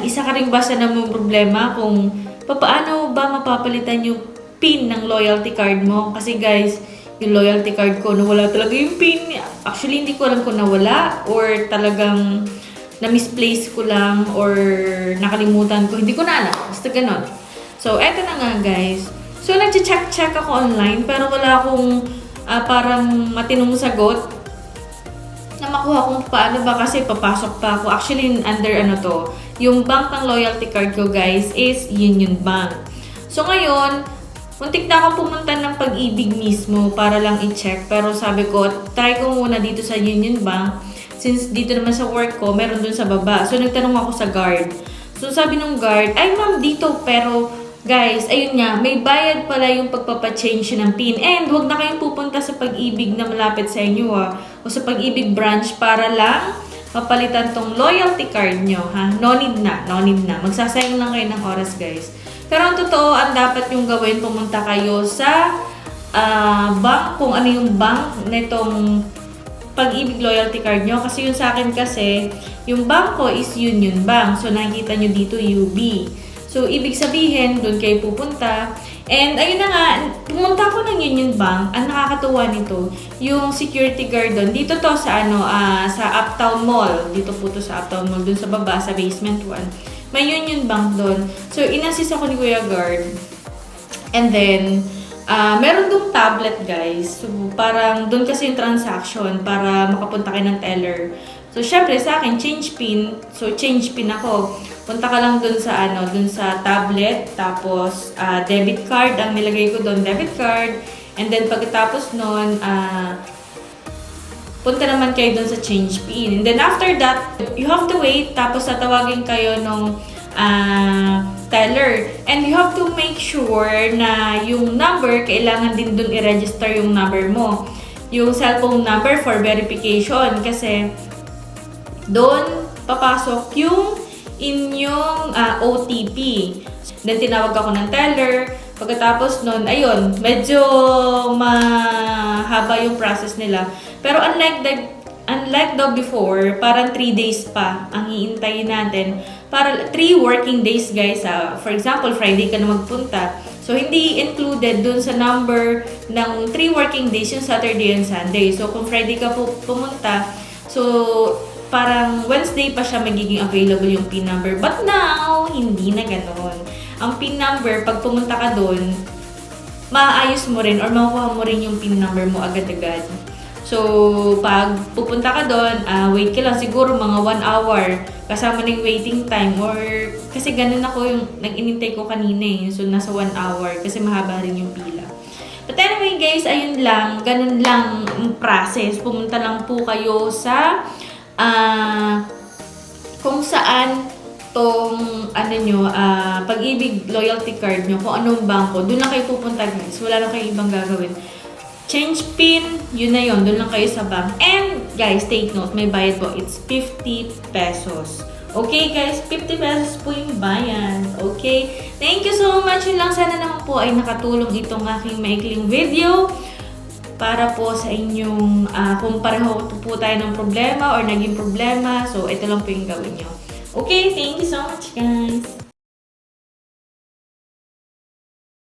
isa ka rin ba sa namang problema kung paano ba mapapalitan yung PIN ng loyalty card mo? Kasi guys, yung loyalty card ko, nawala talaga yung PIN. Actually, hindi ko alam kung nawala or talagang na-misplace ko lang or nakalimutan ko. Hindi ko na alam. Basta ganon. So, eto na nga guys. So, nag-check ako online pero wala akong parang matinong sagot na makuha kung paano ba kasi papasok pa ako. Actually, under yung bank ng loyalty card ko guys is Union Bank. So ngayon, muntik na akong pumunta ng Pag-ibig mismo para lang i-check. Pero sabi ko, try ko muna dito sa Union Bank. Since dito naman sa work ko, meron dun sa baba. So nagtanong ako sa guard. So sabi nung guard, ay ma'am dito pero guys, ayun nga, may bayad pala yung pagpapachange ng PIN. And huwag na kayong pupunta sa Pag-ibig na malapit sa inyo o sa Pag-ibig branch para lang mapalitan tong loyalty card nyo, ha? No need na. Magsasayang lang kayo ng oras, guys. Pero ang totoo, ang dapat yung gawin, pumunta kayo sa bank, kung ano yung bank nitong Pag-ibig loyalty card nyo. Kasi yung sa akin kasi, yung bank ko is Union Bank. So, nakikita nyo dito UB. So, ibig sabihin, doon kayo pupunta. And, ayun na nga, pumunta ako ng Union Bank. Ang nakakatuwa nito, yung security guard doon. Dito to sa, sa Uptown Mall. Dito po to sa Uptown Mall, doon sa baba, sa basement 1. May Union Bank doon. So, inassist ako ni Kuya Guard. And then, meron doong tablet, guys. So, parang doon kasi yung transaction para makapunta kayo ng teller. So, syempre sa akin, change PIN. So, change PIN ako. Punta ka lang dun sa dun sa tablet, tapos debit card ang nilagay ko doon, debit card. And then pagkatapos noon, punta naman kayo dun sa change PIN. And then after that, you have to wait, tapos tatawagin kayo nung teller. And you have to make sure na yung number, kailangan din dun i-register yung number mo. Yung cellphone number for verification kasi doon papasok yung inyong OTP. Then, tinawag ako ng teller. Pagkatapos nun, ayun, medyo mahaba yung process nila. Pero unlike daw before, parang 3 days pa ang hiintayin natin. Para 3 working days, guys. For example, Friday ka na magpunta. So, hindi included dun sa number ng 3 working days yung Saturday and Sunday. So, kung Friday ka pumunta, so, parang Wednesday pa siya magiging available yung PIN number. But now, hindi na ganoon. Ang PIN number, pag pumunta ka doon, maayos mo rin or makukuha mo rin yung PIN number mo agad-agad. So, pag pupunta ka doon, wait ka lang siguro mga 1 hour kasama ng waiting time or kasi ganun ako yung nag-inintay ko kanina So, nasa 1 hour kasi mahaba rin yung pila. But anyway guys, ayun lang. Ganun lang ang process. Pumunta lang po kayo sa kung saan tong Pag-ibig loyalty card nyo, kung anong bangko, doon lang kayo pupunta guys. Wala lang kayo ibang gagawin. Change PIN, yun na yun. Doon lang kayo sa bank. And guys, take note, may bayad po. It's 50 pesos. Okay guys, 50 pesos po yung bayad. Okay? Thank you so much. Yun lang, sana naman po ay nakatulong itong aking maikling video para po sa inyong kung pareho po tayo ng problema or naging problema. So, ito lang po yung gawin nyo. Okay, thank you so much guys.